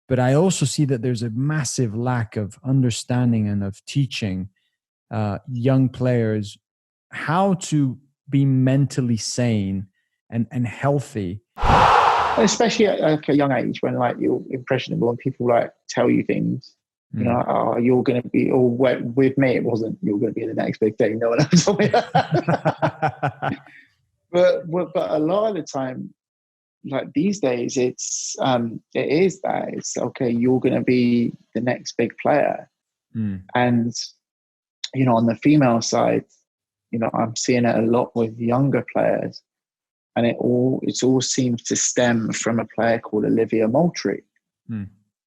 But I also see that there's a massive lack of understanding and of teaching young players how to be mentally sane and healthy. Especially at like a young age when like you're impressionable and people like tell you things, you know, oh, you're going to be, or with me, it wasn't, you're going to be the next big thing. No one ever told me that. but a lot of the time, like these days, it is that it's okay, you're going to be the next big player. And, you know, on the female side, you know, I'm seeing it a lot with younger players. And it all seems to stem from a player called Olivia Moultrie.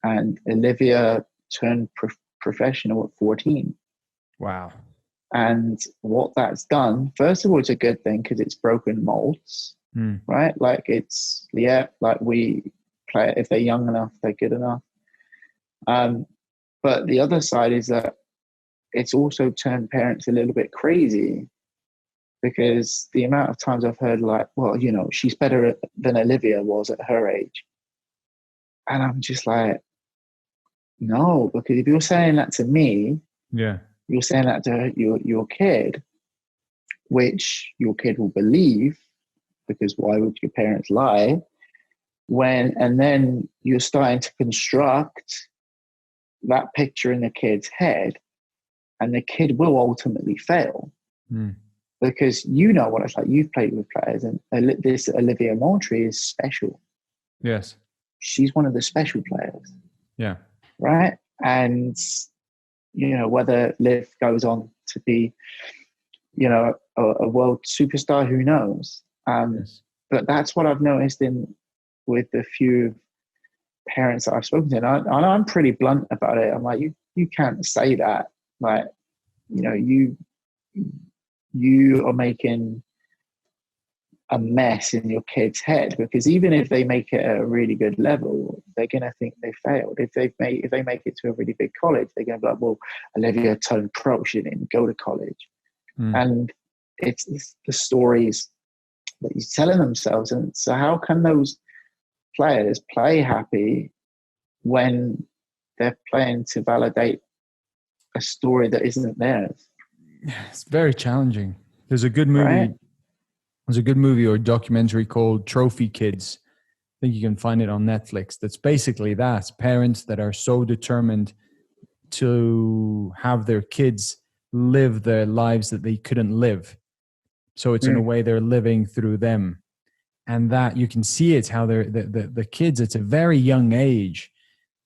And Olivia turned professional at 14. Wow. And what that's done, first of all, it's a good thing because it's broken molds, right? Like it's, like we play, if they're young enough, they're good enough. But the other side is that it's also turned parents a little bit crazy, because the amount of times I've heard like, well, you know, she's better than Olivia was at her age. And I'm just like, no, because if you're saying that to me, you're saying that to your kid, which your kid will believe, because why would your parents lie? And then you're starting to construct that picture in the kid's head, and the kid will ultimately fail. Because you know what it's like. You've played with players, and this Olivia Moultrie is special. Yes. She's one of the special players. Yeah. Right? And, you know, whether Liv goes on to be, you know, a world superstar, who knows? But that's what I've noticed with the few parents that I've spoken to. And I'm pretty blunt about it. I'm like, you can't say that. Like, you know, you are making a mess in your kid's head, because even if they make it at a really good level, they're going to think they failed. If they make it to a really big college, they're going to be like, well, Olivia turned pro, she didn't go to college. And it's the stories that you're telling themselves. And so how can those players play happy when they're playing to validate a story that isn't theirs? It's very challenging. There's a good movie. Right? There's a good movie or documentary called Trophy Kids. I think you can find it on Netflix. That's basically that. Parents that are so determined to have their kids live their lives that they couldn't live. So it's in a way they're living through them. And that you can see it, how the kids, it's a very young age.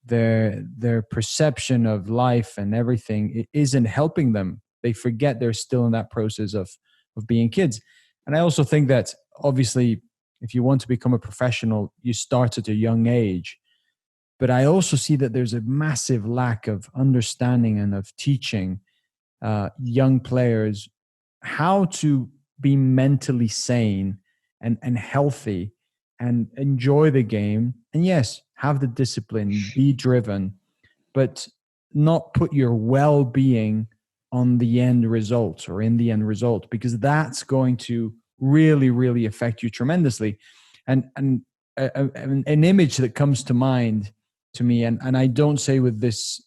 Their perception of life and everything, it isn't helping them. They forget they're still in that process of being kids. And I also think that obviously if you want to become a professional, you start at a young age. But I also see that there's a massive lack of understanding and of teaching young players how to be mentally sane and healthy and enjoy the game. And yes, have the discipline, be driven, but not put your well-being on the end result or in the end result, because that's going to really, really affect you tremendously. And an image that comes to mind to me, and I don't say with this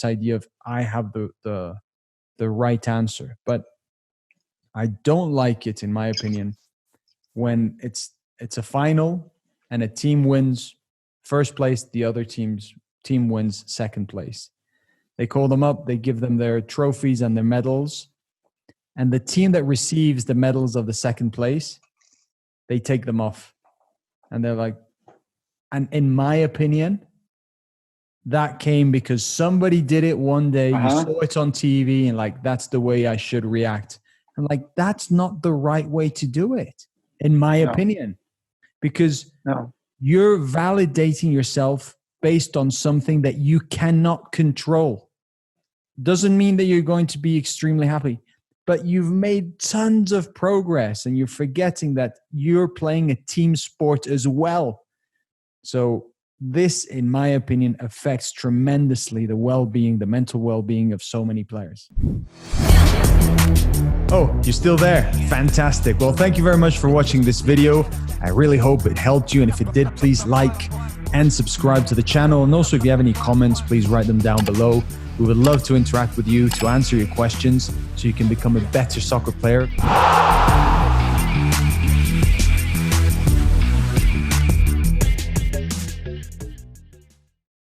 idea of I have the right answer, but I don't like it, in my opinion, when it's a final and a team wins first place, the other team wins second place. They call them up, they give them their trophies and their medals. And the team that receives the medals of the second place, they take them off. And they're like, and in my opinion, that came because somebody did it one day, you saw it on TV, and like, that's the way I should react. I'm like, that's not the right way to do it, in my opinion. Because you're validating yourself based on something that you cannot control. Doesn't mean that you're going to be extremely happy, but you've made tons of progress and you're forgetting that you're playing a team sport as well. So this, in my opinion, affects tremendously the well-being, the mental well-being of so many players. Oh, you're still there? Fantastic. Well, thank you very much for watching this video. I really hope it helped you. And if it did, please like and subscribe to the channel. And also, if you have any comments, please write them down below. We would love to interact with you, to answer your questions so you can become a better soccer player.